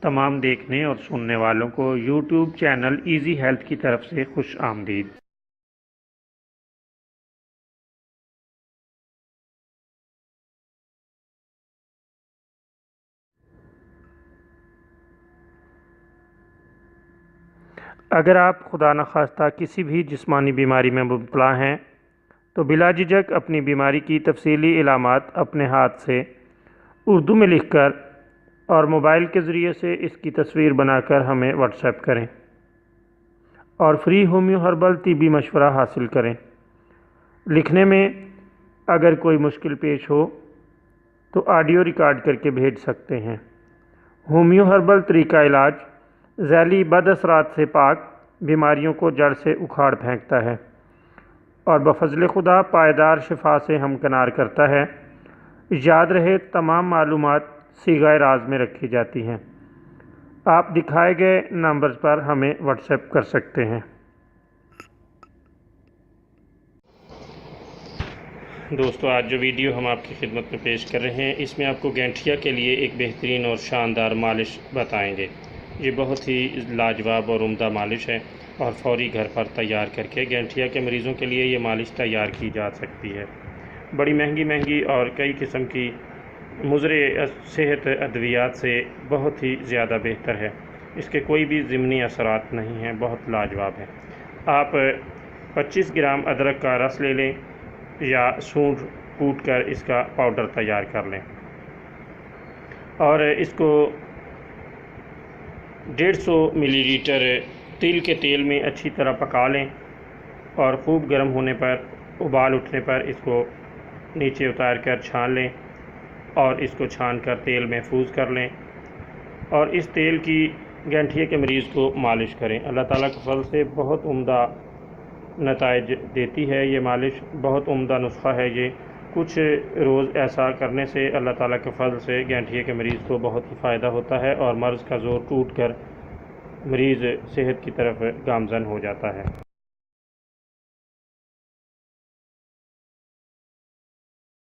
تمام دیکھنے اور سننے والوں کو یوٹیوب چینل ایزی ہیلتھ کی طرف سے خوش آمدید۔ اگر آپ خدا نخواستہ کسی بھی جسمانی بیماری میں مبتلا ہیں تو بلا جھجک اپنی بیماری کی تفصیلی علامات اپنے ہاتھ سے اردو میں لکھ کر اور موبائل کے ذریعے سے اس کی تصویر بنا کر ہمیں واٹس ایپ کریں اور فری ہومیو ہربل طبی مشورہ حاصل کریں۔ لکھنے میں اگر کوئی مشکل پیش ہو تو آڈیو ریکارڈ کر کے بھیج سکتے ہیں۔ ہومیو ہربل طریقہ علاج ذیلی بد اثرات سے پاک، بیماریوں کو جڑ سے اکھاڑ پھینکتا ہے اور بفضل خدا پائیدار شفا سے ہمکنار کرتا ہے۔ یاد رہے تمام معلومات صیغہ راز میں رکھی جاتی ہیں۔ آپ دکھائے گئے نمبرز پر ہمیں واٹس ایپ کر سکتے ہیں۔ دوستو، آج جو ویڈیو ہم آپ کی خدمت میں پیش کر رہے ہیں اس میں آپ کو گینٹھیا کے لیے ایک بہترین اور شاندار مالش بتائیں گے۔ یہ بہت ہی لاجواب اور عمدہ مالش ہے اور فوری گھر پر تیار کر کے گینٹھیا کے مریضوں کے لیے یہ مالش تیار کی جا سکتی ہے۔ بڑی مہنگی اور کئی قسم کی مضر صحت ادویات سے بہت ہی زیادہ بہتر ہے۔ اس کے کوئی بھی ضمنی اثرات نہیں ہیں، بہت لاجواب ہے۔ آپ 25 گرام ادرک کا رس لے لیں یا سونڈ کوٹ کر اس کا پاؤڈر تیار کر لیں اور اس کو 150 ملی لیٹر تل کے تیل میں اچھی طرح پکا لیں اور خوب گرم ہونے پر، ابال اٹھنے پر اس کو نیچے اتار کر چھان لیں اور اس کو چھان کر تیل محفوظ کر لیں اور اس تیل کی گینٹھیا کے مریض کو مالش کریں۔ اللہ تعالیٰ کے فضل سے بہت عمدہ نتائج دیتی ہے یہ مالش، بہت عمدہ نسخہ ہے یہ۔ کچھ روز ایسا کرنے سے اللہ تعالیٰ کے فضل سے گینٹھیا کے مریض کو بہت ہی فائدہ ہوتا ہے اور مرض کا زور ٹوٹ کر مریض صحت کی طرف گامزن ہو جاتا ہے۔